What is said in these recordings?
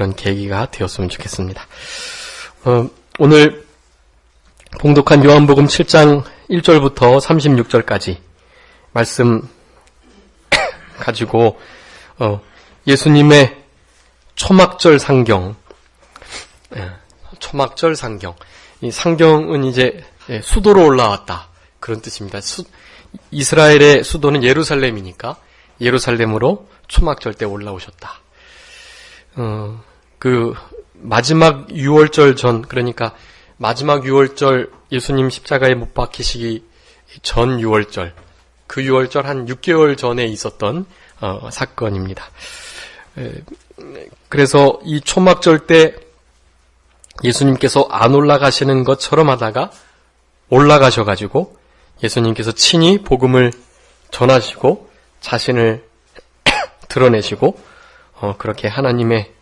그런 계기가 되었으면 좋겠습니다. 오늘 봉독한 요한복음 7장 1절부터 36절까지 말씀 가지고 예수님의 초막절 상경, 초막절 상경. 이 상경은 이제 수도로 올라왔다, 그런 뜻입니다. 이스라엘의 수도는 예루살렘이니까 예루살렘으로 초막절 때 올라오셨다. 그 마지막 6월절 전, 그러니까 마지막 6월절 예수님 십자가에 못 박히시기 전 6월절, 그 6월절 한 6개월 전에 있었던 사건입니다. 그래서 이 초막절 때 예수님께서 안 올라가시는 것처럼 하다가 올라가셔가지고 예수님께서 친히 복음을 전하시고 자신을 드러내시고 그렇게 하나님의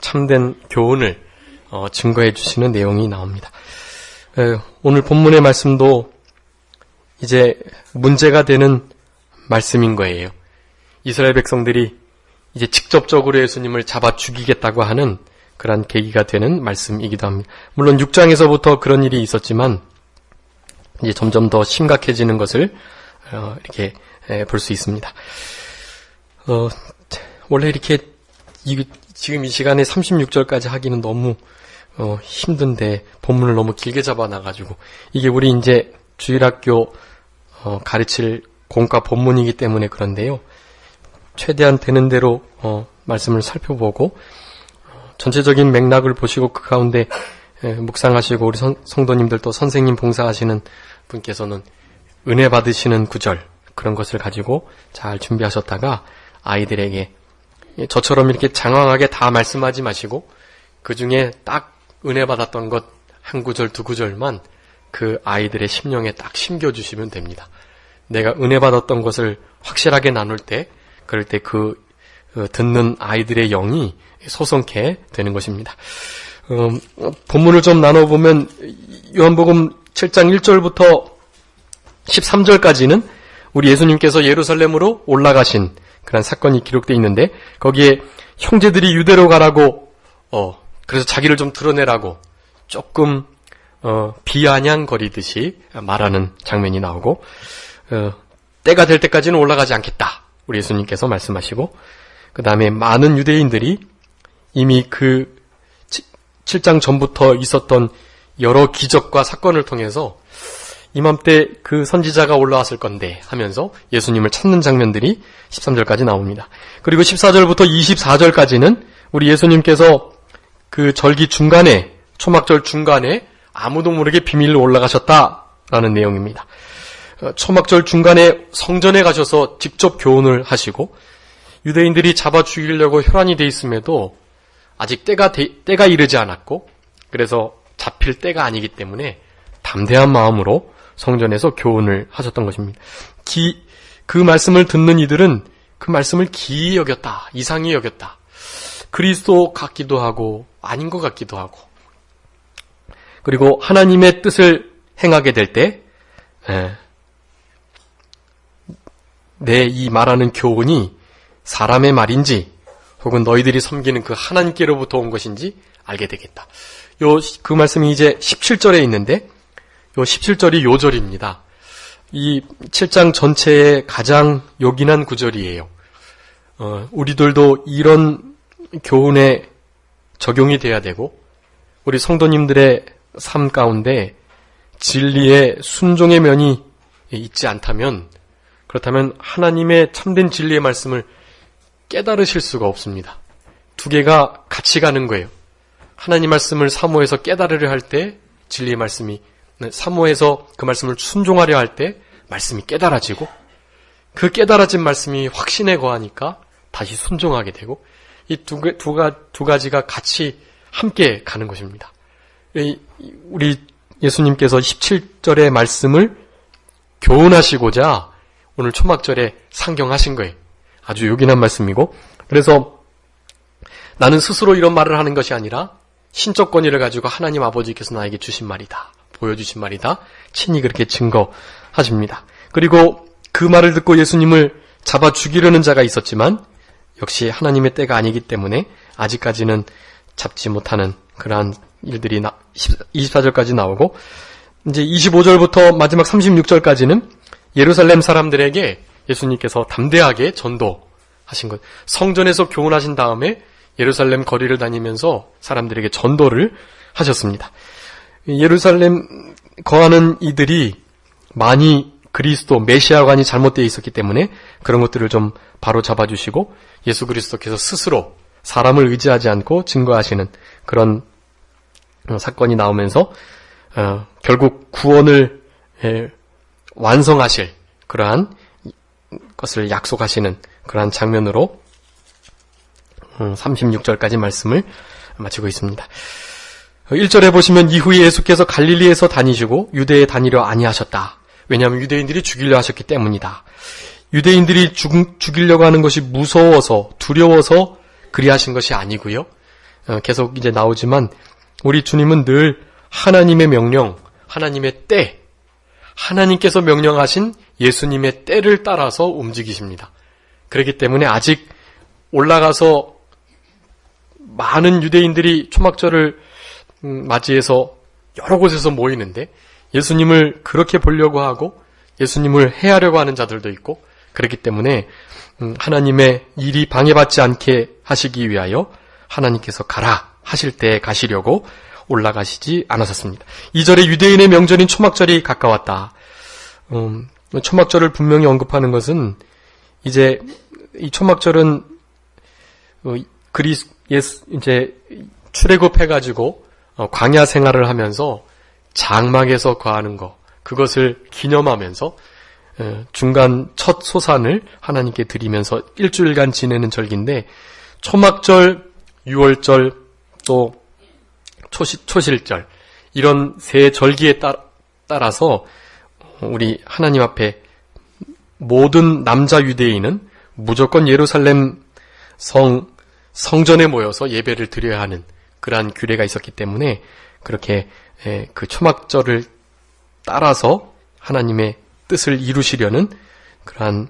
참된 교훈을 증거해 주시는 내용이 나옵니다. 오늘 본문의 말씀도 이제 문제가 되는 말씀인 거예요. 이스라엘 백성들이 이제 직접적으로 예수님을 잡아 죽이겠다고 하는 그런 계기가 되는 말씀이기도 합니다. 물론 6장에서부터 그런 일이 있었지만 이제 점점 더 심각해지는 것을 이렇게 볼 수 있습니다. 원래 이렇게 지금 이 시간에 36절까지 하기는 너무 힘든데 본문을 너무 길게 잡아놔가지고, 이게 우리 이제 주일학교 가르칠 공과 본문이기 때문에 그런데요. 최대한 되는 대로 말씀을 살펴보고 전체적인 맥락을 보시고 그 가운데 묵상하시고, 우리 성도님들 또 선생님 봉사하시는 분께서는 은혜 받으시는 구절, 그런 것을 가지고 잘 준비하셨다가 아이들에게 저처럼 이렇게 장황하게 다 말씀하지 마시고 그 중에 딱 은혜 받았던 것 한 구절 두 구절만 그 아이들의 심령에 딱 심겨주시면 됩니다. 내가 은혜 받았던 것을 확실하게 나눌 때, 그럴 때 그 듣는 아이들의 영이 소성케 되는 것입니다. 본문을 좀 나눠보면 요한복음 7장 1절부터 13절까지는 우리 예수님께서 예루살렘으로 올라가신 그런 사건이 기록되어 있는데, 거기에 형제들이 유대로 가라고 그래서 자기를 좀 드러내라고 조금 비아냥거리듯이 말하는 장면이 나오고, 때가 될 때까지는 올라가지 않겠다, 우리 예수님께서 말씀하시고, 그 다음에 많은 유대인들이 이미 그 7장 전부터 있었던 여러 기적과 사건을 통해서 이맘때 그 선지자가 올라왔을 건데 하면서 예수님을 찾는 장면들이 13절까지 나옵니다. 그리고 14절부터 24절까지는 우리 예수님께서 그 절기 중간에, 초막절 중간에 아무도 모르게 비밀로 올라가셨다라는 내용입니다. 초막절 중간에 성전에 가셔서 직접 교훈을 하시고, 유대인들이 잡아 죽이려고 혈안이 돼 있음에도 아직 때가 이르지 않았고, 그래서 잡힐 때가 아니기 때문에 담대한 마음으로 성전에서 교훈을 하셨던 것입니다. 그 말씀을 듣는 이들은 그 말씀을 기이 여겼다, 이상히 여겼다. 그리스도 같기도 하고 아닌 것 같기도 하고, 그리고 하나님의 뜻을 행하게 될 때 내 이 말하는 교훈이 사람의 말인지 혹은 너희들이 섬기는 그 하나님께로부터 온 것인지 알게 되겠다. 그 말씀이 이제 17절에 있는데, 요 17절이 요 절입니다. 이 7장 전체의 가장 요긴한 구절이에요. 우리들도 이런 교훈에 적용이 돼야 되고, 우리 성도님들의 삶 가운데 진리의 순종의 면이 있지 않다면, 그렇다면 하나님의 참된 진리의 말씀을 깨달으실 수가 없습니다. 두 개가 같이 가는 거예요. 하나님 말씀을 사모해서 깨달으려 할 때 진리의 말씀이, 사모해서 그 말씀을 순종하려 할 때 말씀이 깨달아지고, 그 깨달아진 말씀이 확신에 거하니까 다시 순종하게 되고, 이 두 가지가 같이 함께 가는 것입니다. 우리 예수님께서 17절의 말씀을 교훈하시고자 오늘 초막절에 상경하신 거예요. 아주 요긴한 말씀이고, 그래서 나는 스스로 이런 말을 하는 것이 아니라 신적 권위를 가지고 하나님 아버지께서 나에게 주신 말이다, 보여주신 말이다, 친히 그렇게 증거하십니다. 그리고 그 말을 듣고 예수님을 잡아 죽이려는 자가 있었지만 역시 하나님의 때가 아니기 때문에 아직까지는 잡지 못하는 그러한 일들이 24절까지 나오고, 이제 25절부터 마지막 36절까지는 예루살렘 사람들에게 예수님께서 담대하게 전도하신 것, 성전에서 교훈하신 다음에 예루살렘 거리를 다니면서 사람들에게 전도를 하셨습니다. 예루살렘 거하는 이들이 많이 그리스도 메시아관이 잘못되어 있었기 때문에 그런 것들을 좀 바로 잡아주시고, 예수 그리스도께서 스스로 사람을 의지하지 않고 증거하시는 그런 사건이 나오면서 결국 구원을 완성하실 그러한 것을 약속하시는 그러한 장면으로 36절까지 말씀을 마치고 있습니다. 1절에 보시면 이후에 예수께서 갈릴리에서 다니시고 유대에 다니려 아니하셨다. 왜냐하면 유대인들이 죽이려 하셨기 때문이다. 유대인들이 죽이려고 하는 것이 무서워서 두려워서 그리하신 것이 아니고요. 계속 이제 나오지만 우리 주님은 늘 하나님의 명령, 하나님의 때, 하나님께서 명령하신 예수님의 때를 따라서 움직이십니다. 그렇기 때문에 아직 올라가서 많은 유대인들이 초막절을 맞이해서 여러 곳에서 모이는데 예수님을 그렇게 보려고 하고 예수님을 해하려고 하는 자들도 있고, 그렇기 때문에 하나님의 일이 방해받지 않게 하시기 위하여 하나님께서 가라 하실 때 가시려고 올라가시지 않으셨습니다. 2절에 유대인의 명절인 초막절이 가까웠다. 초막절을 분명히 언급하는 것은 이제 이 초막절은 이제 출애굽해가지고 광야 생활을 하면서 장막에서 거하는 것, 그것을 기념하면서 중간 첫 소산을 하나님께 드리면서 일주일간 지내는 절기인데, 초막절, 유월절, 또 초실절, 이런 세 절기에 따라서 우리 하나님 앞에 모든 남자 유대인은 무조건 예루살렘 성전에 모여서 예배를 드려야 하는 그러한 규례가 있었기 때문에 그렇게 그 초막절을 따라서 하나님의 뜻을 이루시려는 그러한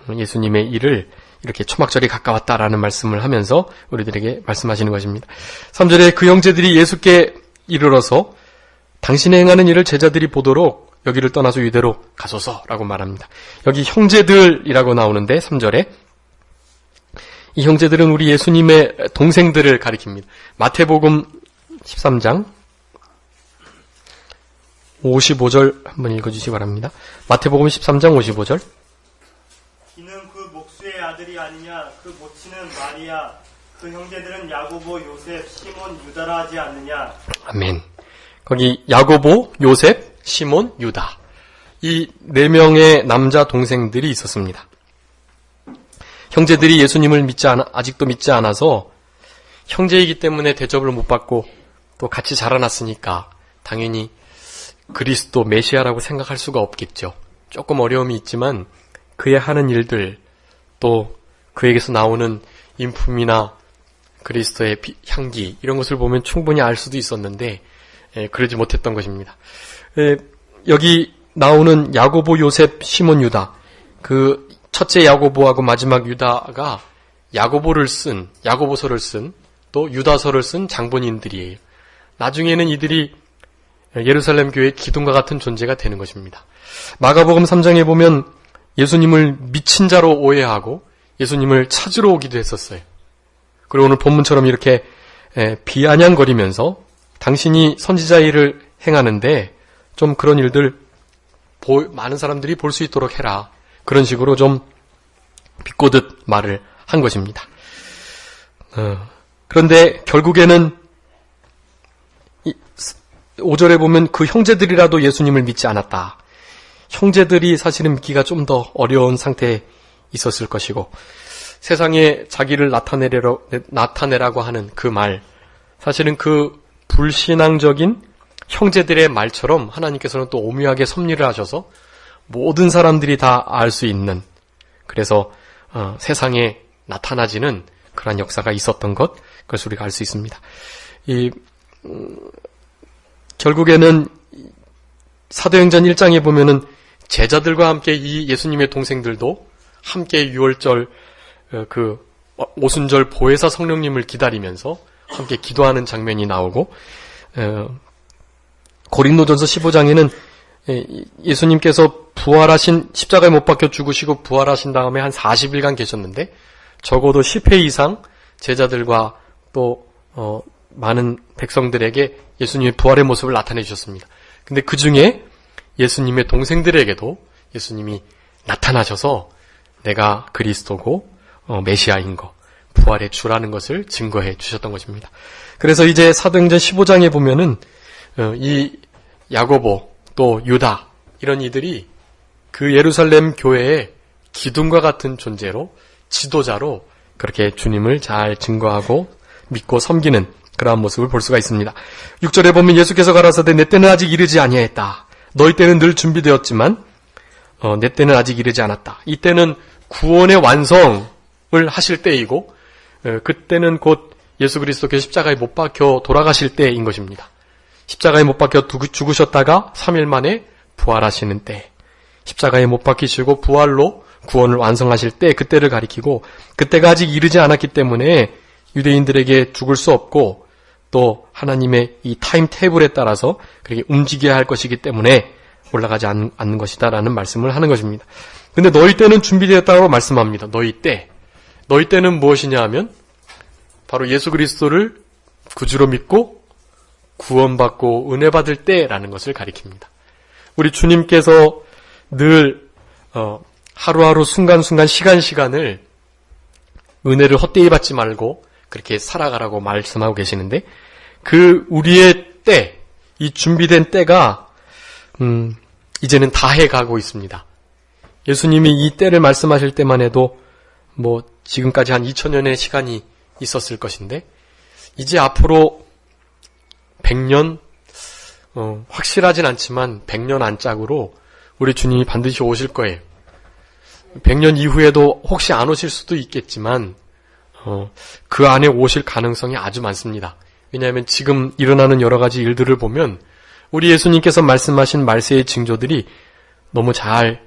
예수님의 일을 이렇게 초막절이 가까웠다라는 말씀을 하면서 우리들에게 말씀하시는 것입니다. 3절에 그 형제들이 예수께 이르러서 당신의 행하는 일을 제자들이 보도록 여기를 떠나서 유대로 가소서라고 말합니다. 여기 형제들이라고 나오는데 3절에 이 형제들은 우리 예수님의 동생들을 가리킵니다. 마태복음 13장 55절 한번 읽어주시기 바랍니다. 마태복음 13장 55절. 이는 그 목수의 아들이 아니냐, 그 모친은 마리아, 그 형제들은 야고보, 요셉, 시몬, 유다라 하지 않느냐. 아멘. 거기 야고보, 요셉, 시몬, 유다, 이 네 명의 남자 동생들이 있었습니다. 형제들이 예수님을 아직도 믿지 않아서, 형제이기 때문에 대접을 못 받고 또 같이 자라났으니까 당연히 그리스도 메시아라고 생각할 수가 없겠죠. 조금 어려움이 있지만 그의 하는 일들, 또 그에게서 나오는 인품이나 그리스도의 향기, 이런 것을 보면 충분히 알 수도 있었는데 그러지 못했던 것입니다. 여기 나오는 야고보, 요셉, 시몬, 유다, 그 첫째 야고보하고 마지막 유다가 야고보서를 쓴 또 유다서를 쓴 장본인들이에요. 나중에는 이들이 예루살렘 교회의 기둥과 같은 존재가 되는 것입니다. 마가복음 3장에 보면 예수님을 미친 자로 오해하고 예수님을 찾으러 오기도 했었어요. 그리고 오늘 본문처럼 이렇게 비아냥거리면서 당신이 선지자 일을 행하는데 좀 그런 일들 많은 사람들이 볼 수 있도록 해라, 그런 식으로 좀 비꼬듯 말을 한 것입니다. 그런데 결국에는 5절에 보면 그 형제들이라도 예수님을 믿지 않았다. 형제들이 사실은 믿기가 좀 더 어려운 상태에 있었을 것이고, 세상에 자기를 나타내라고 하는 그 말, 사실은 그 불신앙적인 형제들의 말처럼 하나님께서는 또 오묘하게 섭리를 하셔서 모든 사람들이 다 알 수 있는, 그래서 세상에 나타나지는 그러한 역사가 있었던 그것을 우리가 알 수 있습니다. 결국에는 사도행전 1장에 보면은 제자들과 함께 이 예수님의 동생들도 함께 유월절 그 오순절 보혜사 성령님을 기다리면서 함께 기도하는 장면이 나오고, 고린도전서 15장에는 예수님께서 부활하신, 십자가에 못 박혀 죽으시고 부활하신 다음에 한 40일간 계셨는데 적어도 10회 이상 제자들과 또 많은 백성들에게 예수님의 부활의 모습을 나타내 주셨습니다. 근데 그 중에 예수님의 동생들에게도 예수님이 나타나셔서 내가 그리스도고 메시아인 거, 부활의 주라는 것을 증거해 주셨던 것입니다. 그래서 이제 사도행전 15장에 보면은 이 야고보 또 유다 이런 이들이 그 예루살렘 교회의 기둥과 같은 존재로, 지도자로 그렇게 주님을 잘 증거하고 믿고 섬기는 그러한 모습을 볼 수가 있습니다. 6절에 보면 예수께서 가라사대 내 때는 아직 이르지 아니하였다. 너희 때는 늘 준비되었지만 내 때는 아직 이르지 않았다. 이때는 구원의 완성을 하실 때이고 그때는 곧 예수 그리스도께서 십자가에 못 박혀 돌아가실 때인 것입니다. 십자가에 못 박혀 죽으셨다가 3일 만에 부활하시는 때, 십자가에 못 박히시고 부활로 구원을 완성하실 때, 그때를 가리키고, 그때가 아직 이르지 않았기 때문에 유대인들에게 죽을 수 없고 또 하나님의 이 타임 테이블에 따라서 그렇게 움직여야 할 것이기 때문에 올라가지 않는 것이다라는 말씀을 하는 것입니다. 근데 너희 때는 준비되었다고 말씀합니다. 너희 때는 무엇이냐 하면 바로 예수 그리스도를 구주로 믿고 구원받고 은혜 받을 때라는 것을 가리킵니다. 우리 주님께서 늘 하루하루 순간순간 시간을 은혜를 헛되이 받지 말고 그렇게 살아가라고 말씀하고 계시는데, 그 우리의 때, 이 준비된 때가 이제는 다해가고 있습니다. 예수님이 이 때를 말씀하실 때만 해도 지금까지 한 2000년의 시간이 있었을 것인데 이제 앞으로 100년, 확실하진 않지만 100년 안짝으로 우리 주님이 반드시 오실 거예요. 100년 이후에도 혹시 안 오실 수도 있겠지만 그 안에 오실 가능성이 아주 많습니다. 왜냐하면 지금 일어나는 여러 가지 일들을 보면 우리 예수님께서 말씀하신 말세의 징조들이 너무 잘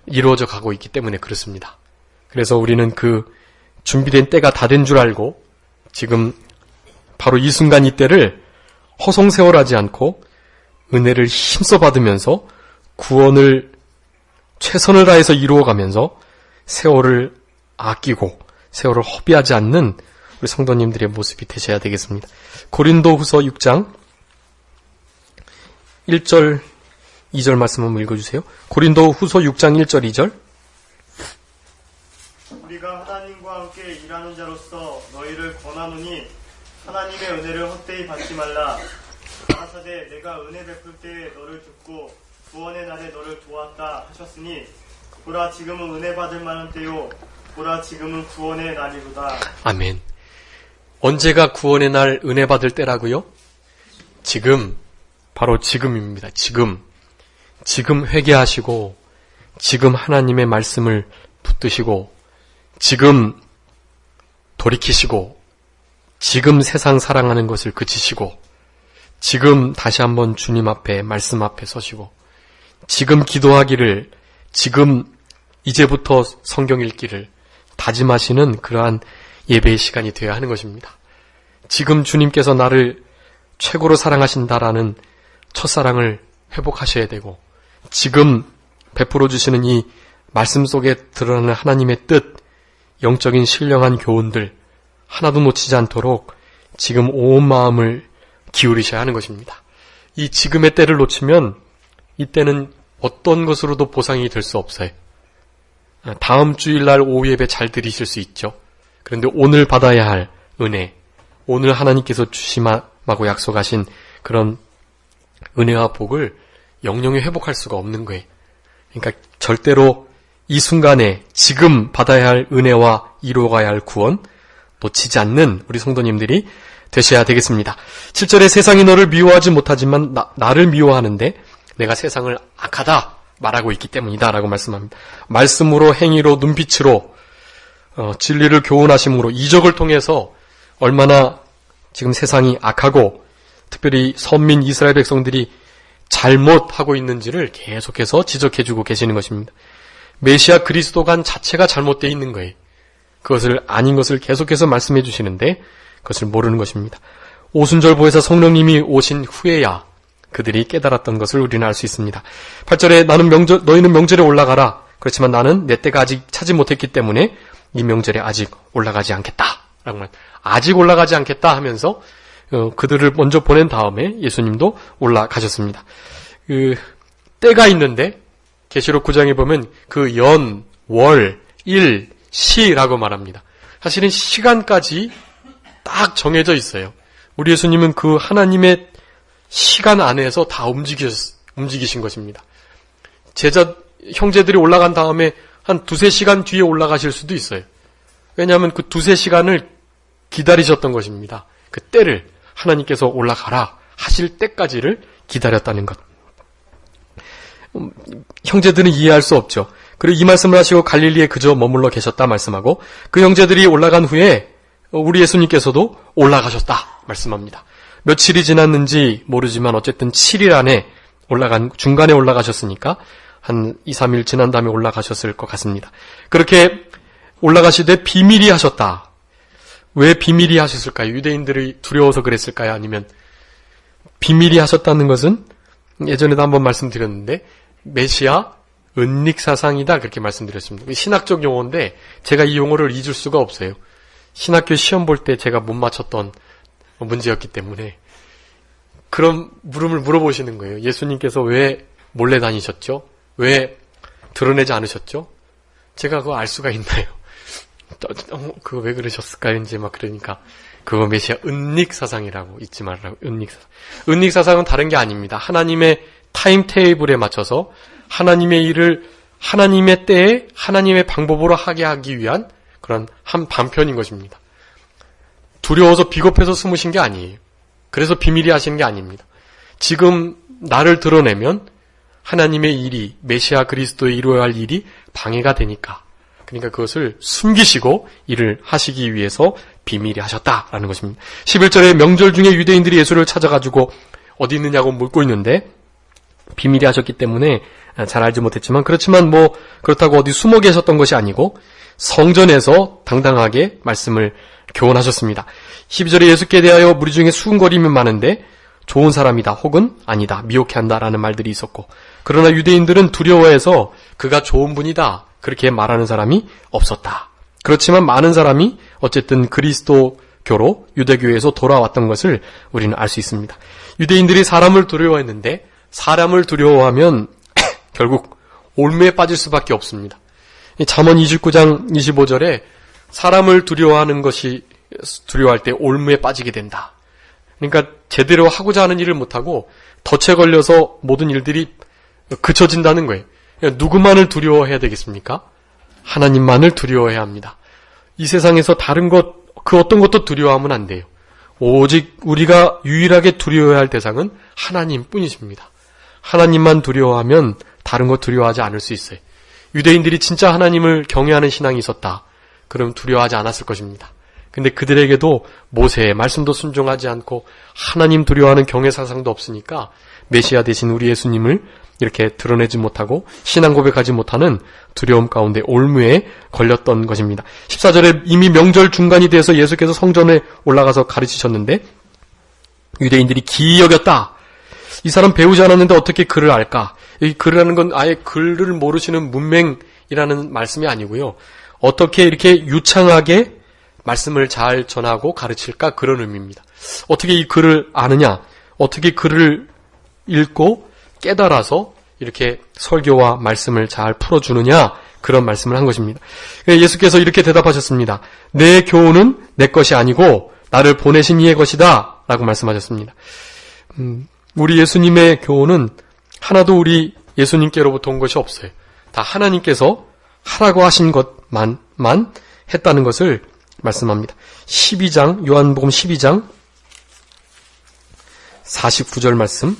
이루어져 가고 있기 때문에 그렇습니다. 그래서 우리는 그 준비된 때가 다 된 줄 알고 지금 바로 이 순간 이때를 허송세월하지 않고 은혜를 힘써 받으면서 구원을 최선을 다해서 이루어가면서 세월을 아끼고 세월을 허비하지 않는 우리 성도님들의 모습이 되셔야 되겠습니다. 고린도후서 6장 1절 2절 말씀 한번 읽어주세요. 고린도후서 6장 1절 2절. 우리가 하나님과 함께 일하는 자로서 너희를 권하노니 하나님의 은혜를 헛되이 받지 말라. 가라사대 내가 은혜 베풀 때에 너를 듣고 구원의 날에 너를 도왔다 하셨으니 보라 지금은 은혜 받을 만한 때요 보라 지금은 구원의 날이로다. 아멘. 언제가 구원의 날 은혜 받을 때라고요? 지금, 바로 지금입니다. 지금 회개하시고 지금 하나님의 말씀을 붙드시고 지금 돌이키시고 지금 세상 사랑하는 것을 그치시고 지금 다시 한번 주님 앞에 말씀 앞에 서시고 지금 기도하기를, 지금 이제부터 성경 읽기를 다짐하시는 그러한 예배의 시간이 되어야 하는 것입니다. 지금 주님께서 나를 최고로 사랑하신다라는 첫사랑을 회복하셔야 되고, 지금 베풀어 주시는 이 말씀 속에 드러나는 하나님의 뜻, 영적인 신령한 교훈들 하나도 놓치지 않도록 지금 온 마음을 기울이셔야 하는 것입니다. 이 지금의 때를 놓치면 이때는 어떤 것으로도 보상이 될 수 없어요. 다음 주일날 오후 예배 잘 드리실 수 있죠. 그런데 오늘 받아야 할 은혜, 오늘 하나님께서 주시마고 약속하신 그런 은혜와 복을 영영히 회복할 수가 없는 거예요. 그러니까 절대로 이 순간에 지금 받아야 할 은혜와 이루어가야 할 구원 놓치지 않는 우리 성도님들이 되셔야 되겠습니다. 7절에 세상이 너를 미워하지 못하지만 나를 미워하는데 내가 세상을 악하다 말하고 있기 때문이다 라고 말씀합니다. 말씀으로, 행위로, 눈빛으로, 진리를 교훈하심으로, 이적을 통해서 얼마나 지금 세상이 악하고 특별히 선민 이스라엘 백성들이 잘못하고 있는지를 계속해서 지적해주고 계시는 것입니다. 메시아 그리스도관 자체가 잘못되어 있는 거예요. 그것을 아닌 것을 계속해서 말씀해 주시는데 그것을 모르는 것입니다. 오순절 보혜사 성령님이 오신 후에야 그들이 깨달았던 것을 우리는 알 수 있습니다. 8절에 너희는 명절에 올라가라. 그렇지만 나는 내 때가 아직 차지 못했기 때문에 이 명절에 아직 올라가지 않겠다. 라고 말. 아직 올라가지 않겠다 하면서 그들을 먼저 보낸 다음에 예수님도 올라가셨습니다. 때가 있는데 계시록 9장에 보면 그 연, 월, 일, 시라고 말합니다. 사실은 시간까지 딱 정해져 있어요. 우리 예수님은 그 하나님의 시간 안에서 다 움직이신 것입니다. 형제들이 올라간 다음에 한 2-3시간 뒤에 올라가실 수도 있어요. 왜냐하면 그 2-3시간을 기다리셨던 것입니다. 그 때를 하나님께서 올라가라 하실 때까지를 기다렸다는 것. 형제들은 이해할 수 없죠. 그리고 이 말씀을 하시고 갈릴리에 그저 머물러 계셨다 말씀하고 그 형제들이 올라간 후에 우리 예수님께서도 올라가셨다 말씀합니다. 며칠이 지났는지 모르지만 어쨌든 7일 안에 중간에 올라가셨으니까 한 2-3일 지난 다음에 올라가셨을 것 같습니다. 그렇게 올라가시되 비밀히 하셨다. 왜 비밀히 하셨을까요? 유대인들이 두려워서 그랬을까요? 아니면 비밀히 하셨다는 것은 예전에도 한번 말씀드렸는데 메시아 은닉사상이다 그렇게 말씀드렸습니다. 신학적 용어인데 제가 이 용어를 잊을 수가 없어요. 신학교 시험 볼 때 제가 못 맞췄던 문제였기 때문에 그런 물음을 물어보시는 거예요. 예수님께서 왜 몰래 다니셨죠? 왜 드러내지 않으셨죠? 제가 그거 알 수가 있나요? 그거 왜 그러셨을까요? 이제 막 그러니까 그거 메시아 은닉사상이라고 잊지 말라고. 은닉사상은 다른 게 아닙니다. 하나님의 타임 테이블에 맞춰서 하나님의 일을 하나님의 때에 하나님의 방법으로 하게 하기 위한 그런 한 반편인 것입니다. 두려워서 비겁해서 숨으신 게 아니에요. 그래서 비밀히 하신 게 아닙니다. 지금 나를 드러내면 하나님의 일이 메시아 그리스도의 이루어야 할 일이 방해가 되니까 그러니까 그것을 숨기시고 일을 하시기 위해서 비밀히 하셨다라는 것입니다. 11절에 명절 중에 유대인들이 예수를 찾아가지고 어디 있느냐고 묻고 있는데 비밀히 하셨기 때문에 잘 알지 못했지만 그렇지만 그렇다고 어디 숨어 계셨던 것이 아니고 성전에서 당당하게 말씀을 교훈하셨습니다. 12절에 예수께 대하여 무리 중에 수군거림이 많은데 좋은 사람이다 혹은 아니다 미혹해한다라는 말들이 있었고 그러나 유대인들은 두려워해서 그가 좋은 분이다 그렇게 말하는 사람이 없었다. 그렇지만 많은 사람이 어쨌든 그리스도교로 유대교에서 돌아왔던 것을 우리는 알 수 있습니다. 유대인들이 사람을 두려워했는데 사람을 두려워하면 결국 올무에 빠질 수밖에 없습니다. 잠언 29장 25절에 사람을 두려워할 때 올무에 빠지게 된다. 그러니까 제대로 하고자 하는 일을 못하고 덫에 걸려서 모든 일들이 그쳐진다는 거예요. 누구만을 두려워해야 되겠습니까? 하나님만을 두려워해야 합니다. 이 세상에서 다른 그 어떤 것도 두려워하면 안 돼요. 오직 우리가 유일하게 두려워해야 할 대상은 하나님뿐이십니다. 하나님만 두려워하면 다른 것 두려워하지 않을 수 있어요. 유대인들이 진짜 하나님을 경외하는 신앙이 있었다. 그럼 두려워하지 않았을 것입니다. 근데 그들에게도 모세의 말씀도 순종하지 않고 하나님 두려워하는 경외 사상도 없으니까 메시아 대신 우리 예수님을 이렇게 드러내지 못하고 신앙 고백하지 못하는 두려움 가운데 올무에 걸렸던 것입니다. 14절에 이미 명절 중간이 돼서 예수께서 성전에 올라가서 가르치셨는데 유대인들이 기이 여겼다. 이 사람 배우지 않았는데 어떻게 글을 알까? 이 글이라는 건 아예 글을 모르시는 문맹이라는 말씀이 아니고요. 어떻게 이렇게 유창하게 말씀을 잘 전하고 가르칠까? 그런 의미입니다. 어떻게 이 글을 아느냐? 어떻게 글을 읽고 깨달아서 이렇게 설교와 말씀을 잘 풀어주느냐? 그런 말씀을 한 것입니다. 예수께서 이렇게 대답하셨습니다. 내 교훈은 내 것이 아니고 나를 보내신 이의 것이다 라고 말씀하셨습니다. 우리 예수님의 교훈은 하나도 우리 예수님께로부터 온 것이 없어요. 다 하나님께서 하라고 하신 것만 했다는 것을 말씀합니다. 12장 요한복음 12장 49절 말씀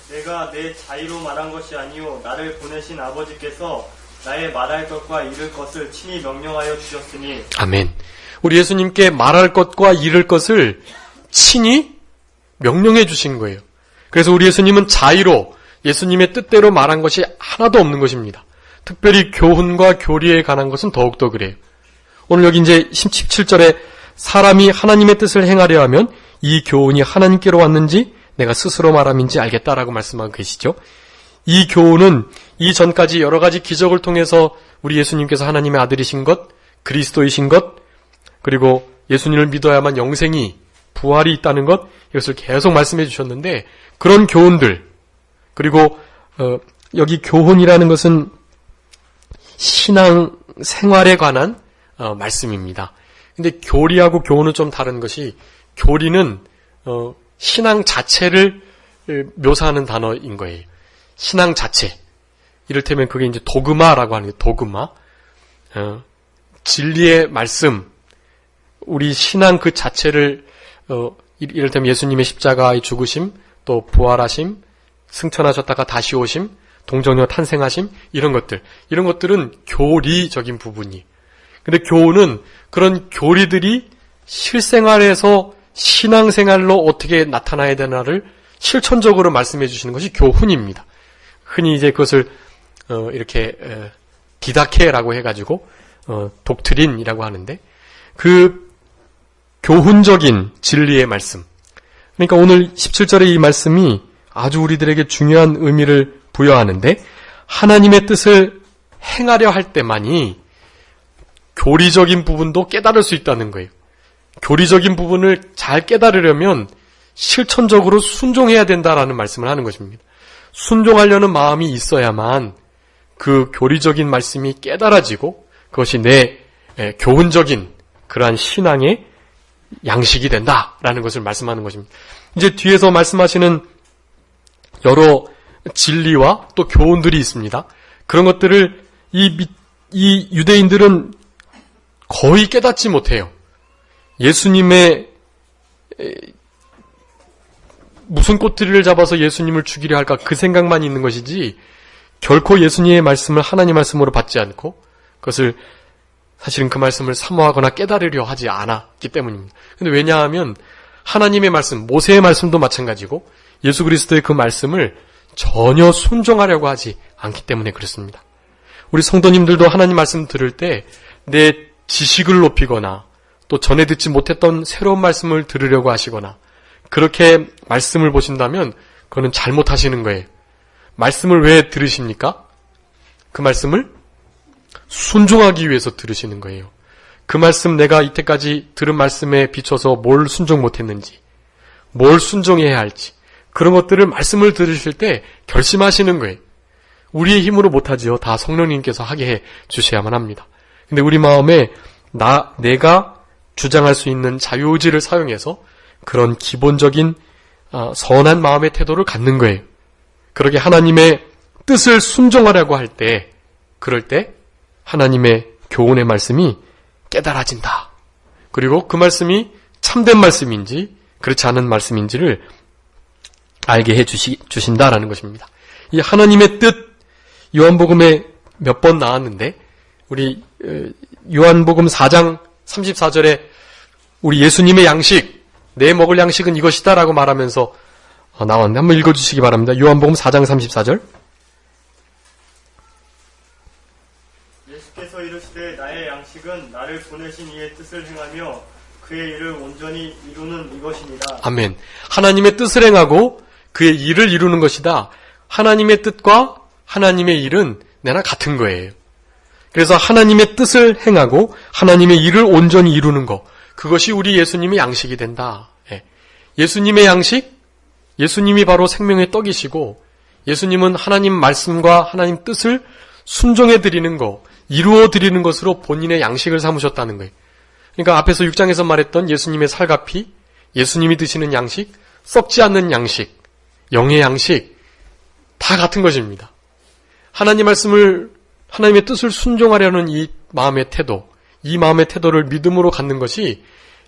내가 내 자의로 말한 것이 아니요 나를 보내신 아버지께서 나의 말할 것과 이를 것을 친히 명령하여 주셨으니 아멘. 우리 예수님께 말할 것과 이를 것을 친히 명령해 주신 거예요. 그래서 우리 예수님은 자의로 예수님의 뜻대로 말한 것이 하나도 없는 것입니다. 특별히 교훈과 교리에 관한 것은 더욱더 그래요. 오늘 여기 이제 17절에 사람이 하나님의 뜻을 행하려 하면 이 교훈이 하나님께로 왔는지 내가 스스로 말함인지 알겠다라고 말씀하고 계시죠. 이 교훈은 이전까지 여러 가지 기적을 통해서 우리 예수님께서 하나님의 아들이신 것, 그리스도이신 것, 그리고 예수님을 믿어야만 영생이, 부활이 있다는 것, 이것을 계속 말씀해 주셨는데 그런 교훈들, 그리고 여기 교훈이라는 것은 신앙 생활에 관한 말씀입니다. 근데 교리하고 교훈은 좀 다른 것이, 교리는 신앙 자체를 묘사하는 단어인 거예요. 신앙 자체. 이를테면 그게 이제 도그마라고 하는 게 도그마. 진리의 말씀. 우리 신앙 그 자체를 이를테면 예수님의 십자가의 죽으심, 또 부활하심, 승천하셨다가 다시 오심, 동정녀 탄생하심, 이런 것들은 교리적인 부분이. 근데 교훈은 그런 교리들이 실생활에서 신앙생활로 어떻게 나타나야 되나를 실천적으로 말씀해 주시는 것이 교훈입니다. 흔히 이제 그것을 이렇게 디다케라고 해가지고 독트린이라고 하는데, 그 교훈적인 진리의 말씀. 그러니까 오늘 17절의 이 말씀이 아주 우리들에게 중요한 의미를 부여하는데, 하나님의 뜻을 행하려 할 때만이 교리적인 부분도 깨달을 수 있다는 거예요. 교리적인 부분을 잘 깨달으려면 실천적으로 순종해야 된다라는 말씀을 하는 것입니다. 순종하려는 마음이 있어야만 그 교리적인 말씀이 깨달아지고 그것이 내 교훈적인 그러한 신앙의 양식이 된다라는 것을 말씀하는 것입니다. 이제 뒤에서 말씀하시는 여러 진리와 또 교훈들이 있습니다. 그런 것들을 이 유대인들은 거의 깨닫지 못해요. 예수님의 무슨 꼬투리를 잡아서 예수님을 죽이려 할까 그 생각만 있는 것이지 결코 예수님의 말씀을 하나님 말씀으로 받지 않고 그것을 사실은 그 말씀을 사모하거나 깨달으려 하지 않았기 때문입니다. 근데 왜냐하면 하나님의 말씀, 모세의 말씀도 마찬가지고 예수 그리스도의 그 말씀을 전혀 순종하려고 하지 않기 때문에 그렇습니다. 우리 성도님들도 하나님 말씀 들을 때 내 지식을 높이거나 또 전에 듣지 못했던 새로운 말씀을 들으려고 하시거나 그렇게 말씀을 보신다면 그거는 잘못하시는 거예요. 말씀을 왜 들으십니까? 그 말씀을 순종하기 위해서 들으시는 거예요. 그 말씀, 내가 이때까지 들은 말씀에 비춰서 뭘 순종 못했는지, 뭘 순종해야 할지, 그런 것들을 말씀을 들으실 때 결심하시는 거예요. 우리의 힘으로 못하지요. 다 성령님께서 하게 해 주셔야만 합니다. 근데 우리 마음에 내가 주장할 수 있는 자유의지를 사용해서 그런 기본적인 선한 마음의 태도를 갖는 거예요. 그렇게 하나님의 뜻을 순종하려고 할 때, 그럴 때 하나님의 교훈의 말씀이 깨달아진다. 그리고 그 말씀이 참된 말씀인지 그렇지 않은 말씀인지를 알게 해 주신다라는 것입니다. 이 하나님의 뜻, 요한복음에 몇 번 나왔는데 우리 요한복음 4장 34절에 우리 예수님의 양식, 내 먹을 양식은 이것이다 라고 말하면서 나왔는데 한번 읽어주시기 바랍니다. 요한복음 4장 34절. 예수께서 이르시되 나의 양식은 나를 보내신 이의 뜻을 행하며 그의 일을 온전히 이루는 이것이니라. 아멘. 하나님의 뜻을 행하고 그의 일을 이루는 것이다. 하나님의 뜻과 하나님의 일은 내나 같은 거예요. 그래서 하나님의 뜻을 행하고 하나님의 일을 온전히 이루는 것, 그것이 우리 예수님의 양식이 된다. 예수님의 양식, 예수님이 바로 생명의 떡이시고 예수님은 하나님 말씀과 하나님 뜻을 순종해 드리는 것, 이루어 드리는 것으로 본인의 양식을 삼으셨다는 거예요. 그러니까 앞에서 6장에서 말했던 예수님의 살과 피, 예수님이 드시는 양식, 썩지 않는 양식, 영의 양식, 다 같은 것입니다. 하나님 말씀을, 하나님의 뜻을 순종하려는 이 마음의 태도, 이 마음의 태도를 믿음으로 갖는 것이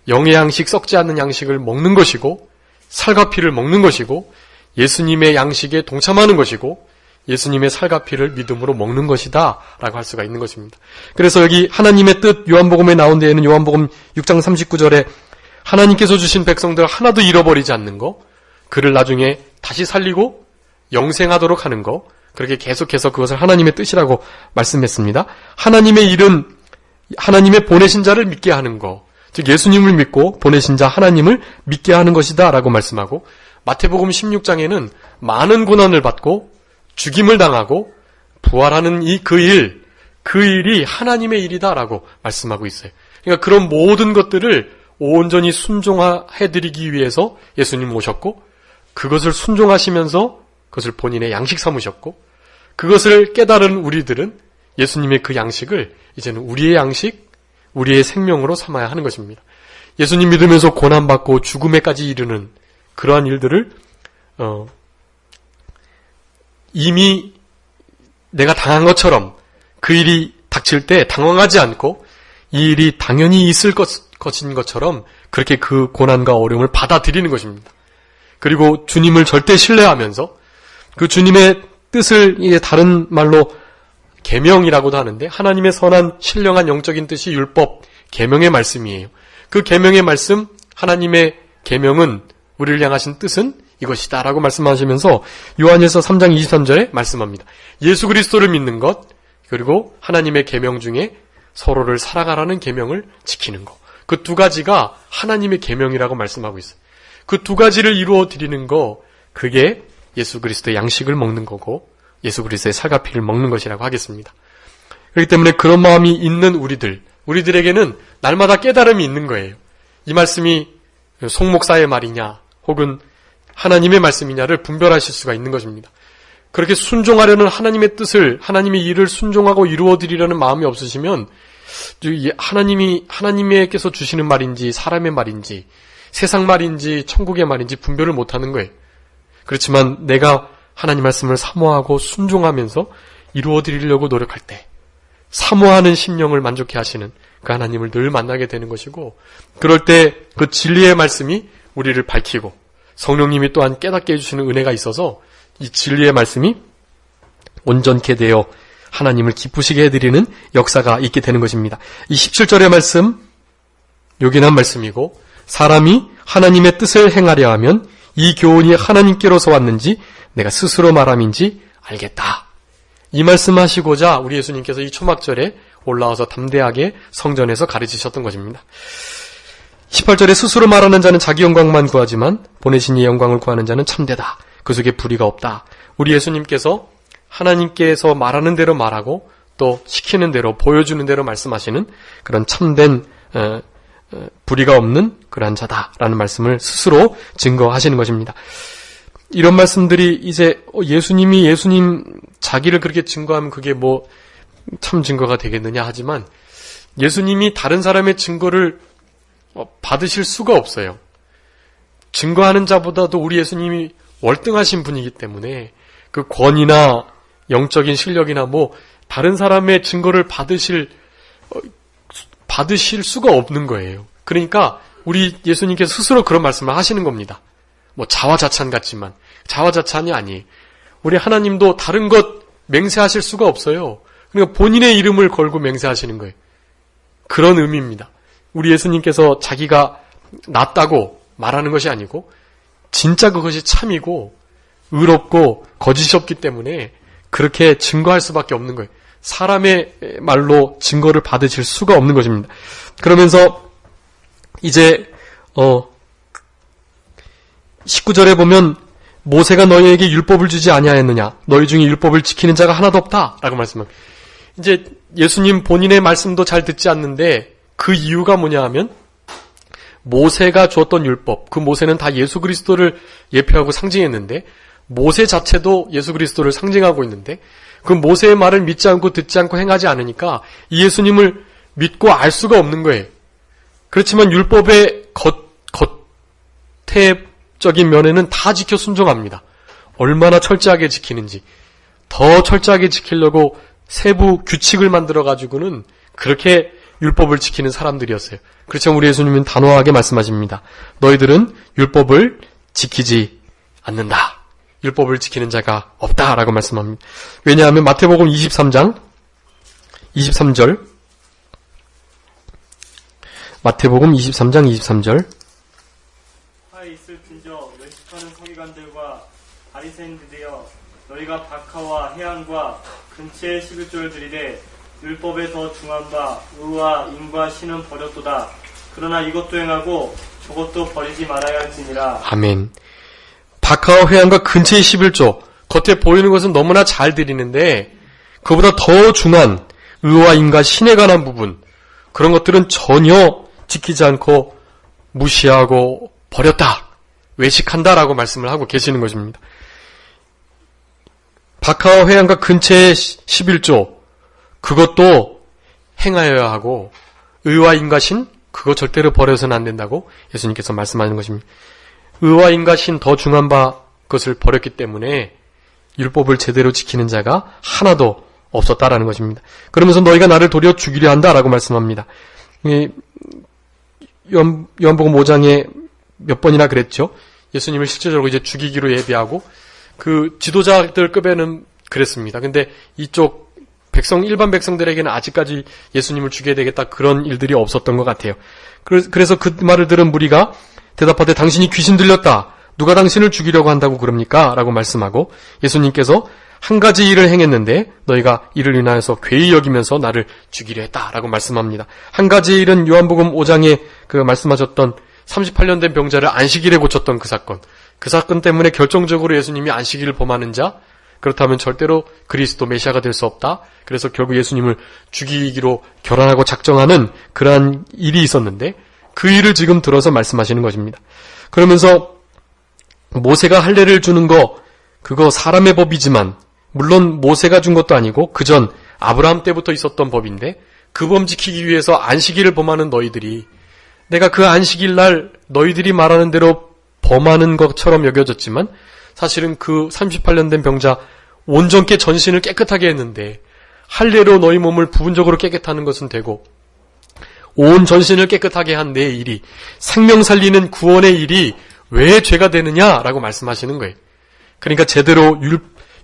영의 양식, 썩지 않는 양식을 먹는 것이고 살과 피를 먹는 것이고 예수님의 양식에 동참하는 것이고 예수님의 살과 피를 믿음으로 먹는 것이다 라고 할 수가 있는 것입니다. 그래서 여기 하나님의 뜻 요한복음에 나온 데에는 요한복음 6장 39절에 하나님께서 주신 백성들 하나도 잃어버리지 않는 거, 그를 나중에 다시 살리고 영생하도록 하는 거, 그렇게 계속해서 그것을 하나님의 뜻이라고 말씀했습니다. 하나님의 일은 하나님의 보내신 자를 믿게 하는 거, 즉 예수님을 믿고 보내신 자 하나님을 믿게 하는 것이다 라고 말씀하고, 마태복음 16장에는 많은 고난을 받고 죽임을 당하고 부활하는 그 일이 하나님의 일이다 라고 말씀하고 있어요. 그러니까 그런 모든 것들을 온전히 순종해드리기 위해서 예수님 오셨고, 그것을 순종하시면서 그것을 본인의 양식 삼으셨고, 그것을 깨달은 우리들은 예수님의 그 양식을 이제는 우리의 양식, 우리의 생명으로 삼아야 하는 것입니다. 예수님 믿으면서 고난받고 죽음에까지 이르는 그러한 일들을 이미 내가 당한 것처럼 그 일이 닥칠 때 당황하지 않고 이 일이 당연히 있을 것인 것처럼 그렇게 그 고난과 어려움을 받아들이는 것입니다. 그리고 주님을 절대 신뢰하면서 그 주님의 뜻을 이제 다른 말로 계명이라고도 하는데, 하나님의 선한 신령한 영적인 뜻이 율법, 계명의 말씀이에요. 그 계명의 말씀, 하나님의 계명은, 우리를 향하신 뜻은 이것이다 라고 말씀하시면서 요한일서 3장 23절에 말씀합니다. 예수 그리스도를 믿는 것, 그리고 하나님의 계명 중에 서로를 사랑하라는 계명을 지키는 것, 그 두 가지가 하나님의 계명이라고 말씀하고 있어요. 그 두 가지를 이루어 드리는 거, 그게 예수 그리스도의 양식을 먹는 거고 예수 그리스도의 살과 피를 먹는 것이라고 하겠습니다. 그렇기 때문에 그런 마음이 있는 우리들에게는 날마다 깨달음이 있는 거예요. 이 말씀이 송목사의 말이냐 혹은 하나님의 말씀이냐를 분별하실 수가 있는 것입니다. 그렇게 순종하려는 하나님의 뜻을, 하나님의 일을 순종하고 이루어드리려는 마음이 없으시면 하나님께서 주시는 말인지 사람의 말인지 세상 말인지 천국의 말인지 분별을 못하는 거예요. 그렇지만 내가 하나님 말씀을 사모하고 순종하면서 이루어드리려고 노력할 때 사모하는 심령을 만족해 하시는 그 하나님을 늘 만나게 되는 것이고, 그럴 때 그 진리의 말씀이 우리를 밝히고 성령님이 또한 깨닫게 해주시는 은혜가 있어서 이 진리의 말씀이 온전케 되어 하나님을 기쁘시게 해드리는 역사가 있게 되는 것입니다. 이 17절의 말씀, 요긴한 말씀이고, 사람이 하나님의 뜻을 행하려 하면 이 교훈이 하나님께로서 왔는지 내가 스스로 말함인지 알겠다. 이 말씀하시고자 우리 예수님께서 이 초막절에 올라와서 담대하게 성전에서 가르치셨던 것입니다. 18절에 스스로 말하는 자는 자기 영광만 구하지만 보내신 이의 영광을 구하는 자는 참되다. 그 속에 불의가 없다. 우리 예수님께서 하나님께서 말하는 대로 말하고 또 시키는 대로 보여주는 대로 말씀하시는 그런 참된 불의가 없는 그러한 자다라는 말씀을 스스로 증거하시는 것입니다. 이런 말씀들이 이제 예수님 자기를 그렇게 증거하면 그게 뭐 참 증거가 되겠느냐 하지만 예수님이 다른 사람의 증거를 받으실 수가 없어요. 증거하는 자보다도 우리 예수님이 월등하신 분이기 때문에 그 권위나 영적인 실력이나 뭐 다른 사람의 증거를 받으실 수가 없는 거예요. 그러니까 우리 예수님께서 스스로 그런 말씀을 하시는 겁니다. 뭐 자화자찬 같지만 자화자찬이 아니에요. 우리 하나님도 다른 것 맹세하실 수가 없어요. 그러니까 본인의 이름을 걸고 맹세하시는 거예요. 그런 의미입니다. 우리 예수님께서 자기가 낫다고 말하는 것이 아니고 진짜 그것이 참이고 의롭고 거짓이 없기 때문에 그렇게 증거할 수밖에 없는 거예요. 사람의 말로 증거를 받으실 수가 없는 것입니다. 그러면서 이제 19절에 보면 모세가 너희에게 율법을 주지 아니하였느냐, 너희 중에 율법을 지키는 자가 하나도 없다 라고 말씀합니다. 이제 예수님 본인의 말씀도 잘 듣지 않는데 그 이유가 뭐냐 하면 모세가 주었던 율법, 그 모세는 다 예수 그리스도를 예표하고 상징했는데 모세 자체도 예수 그리스도를 상징하고 있는데 그 모세의 말을 믿지 않고 듣지 않고 행하지 않으니까 이 예수님을 믿고 알 수가 없는 거예요. 그렇지만 율법의 겉에적인 면에는 다 지켜 순종합니다. 얼마나 철저하게 지키는지 더 철저하게 지키려고 세부 규칙을 만들어가지고는 그렇게 율법을 지키는 사람들이었어요. 그렇지만 우리 예수님은 단호하게 말씀하십니다. 너희들은 율법을 지키지 않는다. 율법을 지키는 자가 없다라고 말씀합니다. 왜냐하면 마태복음 23장 23절 마태복음 23장 23절 화에 있을진저 멸시하는 서기관들과 바리새인들이여 너희가 박하와 해안과 근처의 11조를 드리되 율법에 더 중한 바 의와 인과 신은 버렸도다. 그러나 이것도 행하고 저것도 버리지 말아야 할지니라. 아멘. 박하와 회양과 근처의 11조, 겉에 보이는 것은 너무나 잘 드리는데 그보다 더 중한 의와 인과 신에 관한 부분, 그런 것들은 전혀 지키지 않고 무시하고 버렸다, 외식한다라고 말씀을 하고 계시는 것입니다. 박하와 회양과 근처의 11조, 그것도 행하여야 하고 의와 인과 신, 그거 절대로 버려서는 안 된다고 예수님께서 말씀하는 것입니다. 의와 인과 신 더 중한 바 그것을 버렸기 때문에 율법을 제대로 지키는 자가 하나도 없었다라는 것입니다. 그러면서 너희가 나를 도리어 죽이려 한다라고 말씀합니다. 요한복음 5장에 몇 번이나 그랬죠. 예수님을 실제적으로 이제 죽이기로 예비하고 그 지도자들 급에는 그랬습니다. 근데 이쪽 일반 백성들에게는 아직까지 예수님을 죽여야 되겠다, 그런 일들이 없었던 것 같아요. 그래서 그 말을 들은 무리가 대답하되 당신이 귀신 들렸다. 누가 당신을 죽이려고 한다고 그럽니까? 라고 말씀하고 예수님께서 한 가지 일을 행했는데 너희가 이를 인하여서 괴히 여기면서 나를 죽이려 했다라고 말씀합니다. 한 가지 일은 요한복음 5장에 그 말씀하셨던 38년 된 병자를 안식일에 고쳤던 그 사건 때문에 결정적으로 예수님이 안식일을 범하는 자, 그렇다면 절대로 그리스도 메시아가 될 수 없다. 그래서 결국 예수님을 죽이기로 결단하고 작정하는 그러한 일이 있었는데 그 일을 지금 들어서 말씀하시는 것입니다. 그러면서 모세가 할례를 주는 거, 그거 사람의 법이지만 물론 모세가 준 것도 아니고 그전 아브라함 때부터 있었던 법인데 그 법 지키기 위해서 안식일을 범하는 너희들이, 내가 그 안식일 날 너희들이 말하는 대로 범하는 것처럼 여겨졌지만 사실은 그 38년 된 병자 온전케 전신을 깨끗하게 했는데 할례로 너희 몸을 부분적으로 깨끗하는 것은 되고 온 전신을 깨끗하게 한 내 일이, 생명 살리는 구원의 일이 왜 죄가 되느냐라고 말씀하시는 거예요. 그러니까 제대로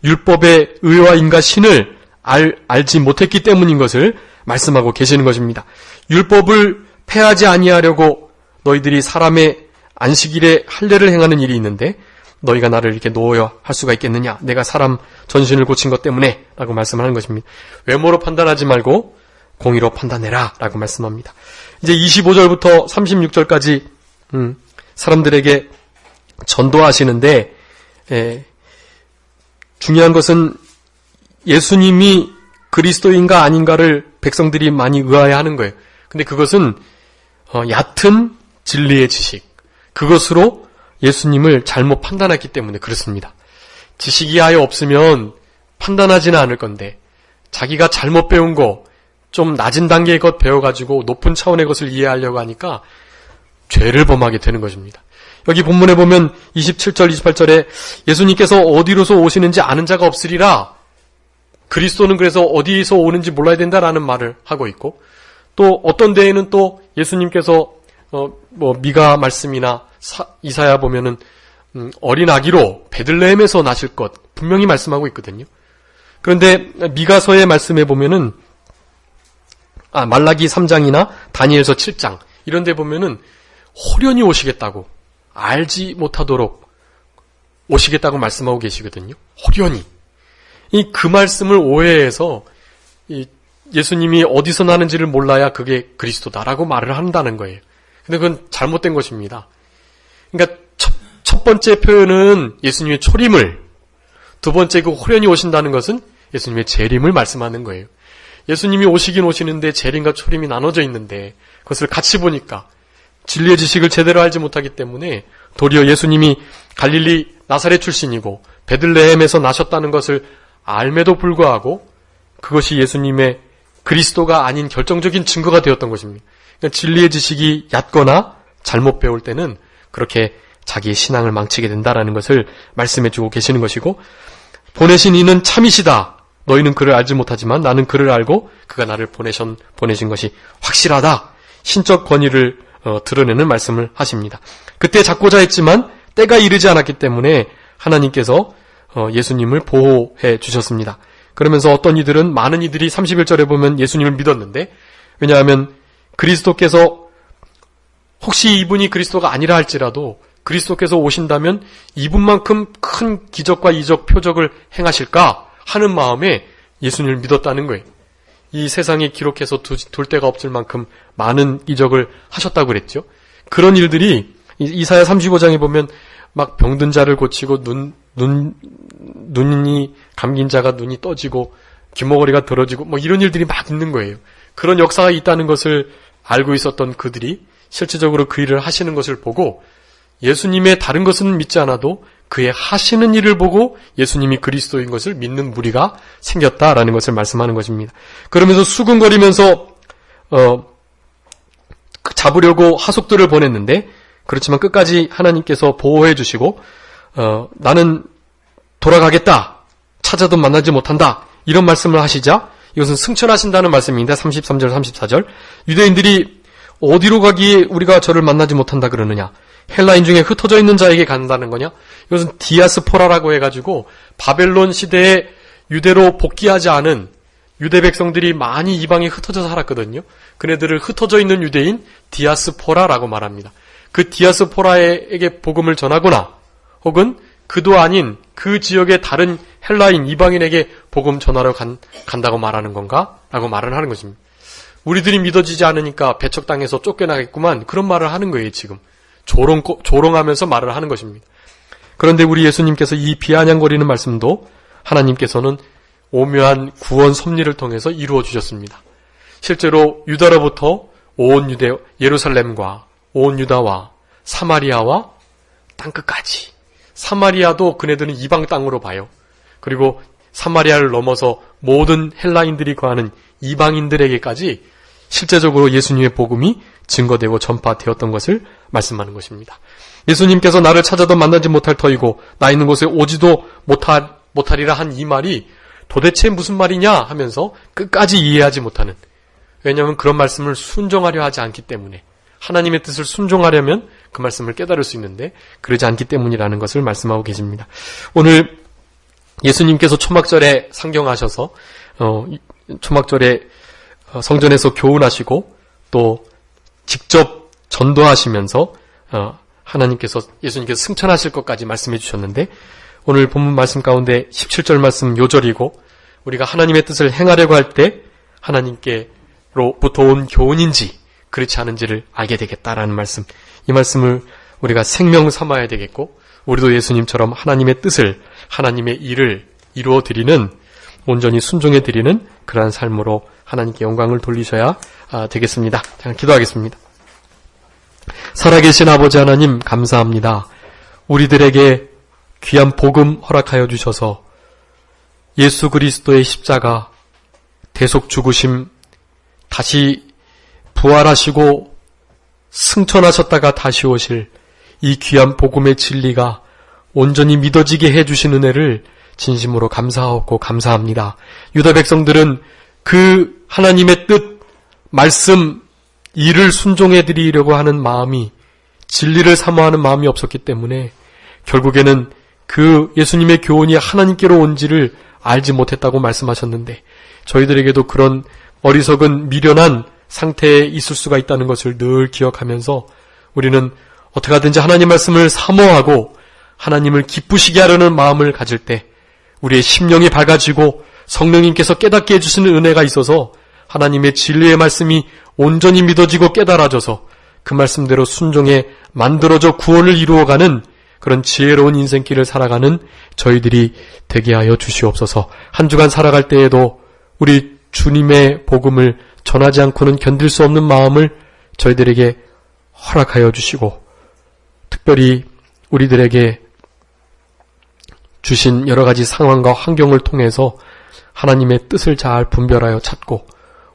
율법의 의와 인과 신을 알지 못했기 때문인 것을 말씀하고 계시는 것입니다. 율법을 폐하지 아니하려고 너희들이 사람의 안식일에 할례를 행하는 일이 있는데 너희가 나를 이렇게 놓아야 할 수가 있겠느냐? 내가 사람 전신을 고친 것 때문에 라고 말씀하는 것입니다. 외모로 판단하지 말고 공의로 판단해라 라고 말씀합니다. 이제 25절부터 36절까지 사람들에게 전도하시는데 중요한 것은 예수님이 그리스도인가 아닌가를 백성들이 많이 의아해하는 거예요. 근데 그것은 얕은 진리의 지식, 그것으로 예수님을 잘못 판단했기 때문에 그렇습니다. 지식이 아예 없으면 판단하지는 않을 건데 자기가 잘못 배운 거, 좀 낮은 단계의 것 배워가지고 높은 차원의 것을 이해하려고 하니까 죄를 범하게 되는 것입니다. 여기 본문에 보면 27절, 28절에 예수님께서 어디로서 오시는지 아는 자가 없으리라. 그리스도는 그래서 어디에서 오는지 몰라야 된다라는 말을 하고 있고, 또 어떤 데에는 또 예수님께서 미가 말씀이나 이사야 보면은 어린 아기로 베들레헴에서 나실 것 분명히 말씀하고 있거든요. 그런데 미가서의 말씀에 보면은 말라기 3장이나 다니엘서 7장 이런 데 보면은 호련히 오시겠다고, 알지 못하도록 오시겠다고 말씀하고 계시거든요. 호련히. 그 말씀을 오해해서 예수님이 어디서 나는지를 몰라야 그게 그리스도다라고 말을 한다는 거예요. 근데 그건 잘못된 것입니다. 그러니까 첫 번째 표현은 예수님의 초림을, 두 번째 그 호련히 오신다는 것은 예수님의 재림을 말씀하는 거예요. 예수님이 오시긴 오시는데 재림과 초림이 나눠져 있는데 그것을 같이 보니까 진리의 지식을 제대로 알지 못하기 때문에 도리어 예수님이 갈릴리 나사렛 출신이고 베들레헴에서 나셨다는 것을 알매도 불구하고 그것이 예수님의 그리스도가 아닌 결정적인 증거가 되었던 것입니다. 그러니까 진리의 지식이 얕거나 잘못 배울 때는 그렇게 자기의 신앙을 망치게 된다라는 것을 말씀해주고 계시는 것이고, 보내신 이는 참이시다. 너희는 그를 알지 못하지만 나는 그를 알고 그가 나를 보내신 것이 확실하다. 신적 권위를 드러내는 말씀을 하십니다. 그때 잡고자 했지만 때가 이르지 않았기 때문에 하나님께서 예수님을 보호해 주셨습니다. 그러면서 어떤 이들은, 많은 이들이 31절에 보면 예수님을 믿었는데, 왜냐하면 그리스도께서 혹시 이분이 그리스도가 아니라 할지라도 그리스도께서 오신다면 이분만큼 큰 기적과 이적 표적을 행하실까 하는 마음에 예수님을 믿었다는 거예요. 이 세상에 기록해서 둘 데가 없을 만큼 많은 이적을 하셨다고 그랬죠. 그런 일들이 이사야 35장에 보면 막 병든 자를 고치고 눈이 감긴 자가 눈이 떠지고 귀머거리가 들어지고 뭐 이런 일들이 막 있는 거예요. 그런 역사가 있다는 것을 알고 있었던 그들이 실질적으로 그 일을 하시는 것을 보고 예수님의 다른 것은 믿지 않아도 그의 하시는 일을 보고 예수님이 그리스도인 것을 믿는 무리가 생겼다라는 것을 말씀하는 것입니다. 그러면서 수군거리면서 잡으려고 하속들을 보냈는데 그렇지만 끝까지 하나님께서 보호해 주시고 나는 돌아가겠다. 찾아도 만나지 못한다. 이런 말씀을 하시자 이것은 승천하신다는 말씀인데 33절 34절 유대인들이 어디로 가기에 우리가 저를 만나지 못한다 그러느냐. 헬라인 중에 흩어져 있는 자에게 간다는 거냐? 이것은 디아스포라라고 해가지고 바벨론 시대에 유대로 복귀하지 않은 유대 백성들이 많이 이방에 흩어져 살았거든요. 그네들을 흩어져 있는 유대인 디아스포라라고 말합니다. 그 디아스포라에게 복음을 전하거나 혹은 그도 아닌 그 지역의 다른 헬라인 이방인에게 복음 전하러 간다고 말하는 건가? 라고 말을 하는 것입니다. 우리들이 믿어지지 않으니까 배척당해서 쫓겨나겠구만 그런 말을 하는 거예요 지금. 조롱하면서 말을 하는 것입니다. 그런데 우리 예수님께서 이 비아냥거리는 말씀도 하나님께서는 오묘한 구원 섭리를 통해서 이루어 주셨습니다. 실제로 유다로부터 온 유대 예루살렘과 온 유다와 사마리아와 땅끝까지 사마리아도 그네들은 이방 땅으로 봐요. 그리고 사마리아를 넘어서 모든 헬라인들이 거하는 이방인들에게까지 실제적으로 예수님의 복음이 증거되고 전파되었던 것을 말씀하는 것입니다. 예수님께서 나를 찾아도 만나지 못할 터이고 나 있는 곳에 오지도 못하리라 한 이 말이 도대체 무슨 말이냐 하면서 끝까지 이해하지 못하는, 왜냐하면 그런 말씀을 순종하려 하지 않기 때문에, 하나님의 뜻을 순종하려면 그 말씀을 깨달을 수 있는데 그러지 않기 때문이라는 것을 말씀하고 계십니다. 오늘 예수님께서 초막절에 상경하셔서 초막절에 성전에서 교훈하시고 또 직접 전도하시면서 예수님께서 승천하실 것까지 말씀해 주셨는데, 오늘 본문 말씀 가운데 17절 말씀 요절이고 우리가 하나님의 뜻을 행하려고 할 때 하나님께로부터 온 교훈인지 그렇지 않은지를 알게 되겠다라는 말씀, 이 말씀을 우리가 생명 삼아야 되겠고, 우리도 예수님처럼 하나님의 뜻을, 하나님의 일을 이루어 드리는, 온전히 순종해 드리는 그러한 삶으로 하나님께 영광을 돌리셔야 되겠습니다. 자, 기도하겠습니다. 살아계신 아버지 하나님 감사합니다. 우리들에게 귀한 복음 허락하여 주셔서 예수 그리스도의 십자가, 대속 죽으심, 다시 부활하시고 승천하셨다가 다시 오실 이 귀한 복음의 진리가 온전히 믿어지게 해주신 은혜를 진심으로 감사하고 감사합니다. 유다 백성들은 그 하나님의 뜻, 말씀, 일을 순종해 드리려고 하는 마음이, 진리를 사모하는 마음이 없었기 때문에 결국에는 그 예수님의 교훈이 하나님께로 온지를 알지 못했다고 말씀하셨는데, 저희들에게도 그런 어리석은 미련한 상태에 있을 수가 있다는 것을 늘 기억하면서 우리는 어떻게 하든지 하나님 말씀을 사모하고 하나님을 기쁘시게 하려는 마음을 가질 때 우리의 심령이 밝아지고 성령님께서 깨닫게 해주시는 은혜가 있어서 하나님의 진리의 말씀이 온전히 믿어지고 깨달아져서 그 말씀대로 순종해 만들어져 구원을 이루어가는 그런 지혜로운 인생길을 살아가는 저희들이 되게 하여 주시옵소서. 한 주간 살아갈 때에도 우리 주님의 복음을 전하지 않고는 견딜 수 없는 마음을 저희들에게 허락하여 주시고, 특별히 우리들에게 주신 여러 가지 상황과 환경을 통해서 하나님의 뜻을 잘 분별하여 찾고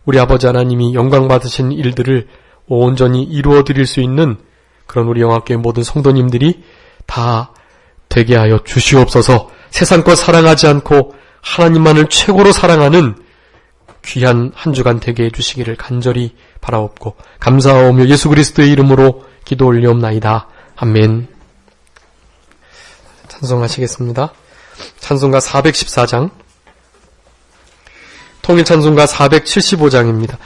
우리 아버지 하나님이 영광 받으신 일들을 온전히 이루어 드릴 수 있는 그런 우리 영화교회 모든 성도님들이 다 되게 하여 주시옵소서. 세상 것 사랑하지 않고 하나님만을 최고로 사랑하는 귀한 한 주간 되게 해주시기를 간절히 바라옵고 감사하오며 예수 그리스도의 이름으로 기도 올리옵나이다. 아멘. 찬송하시겠습니다. 찬송가 414장, 통일 찬송가 475장입니다.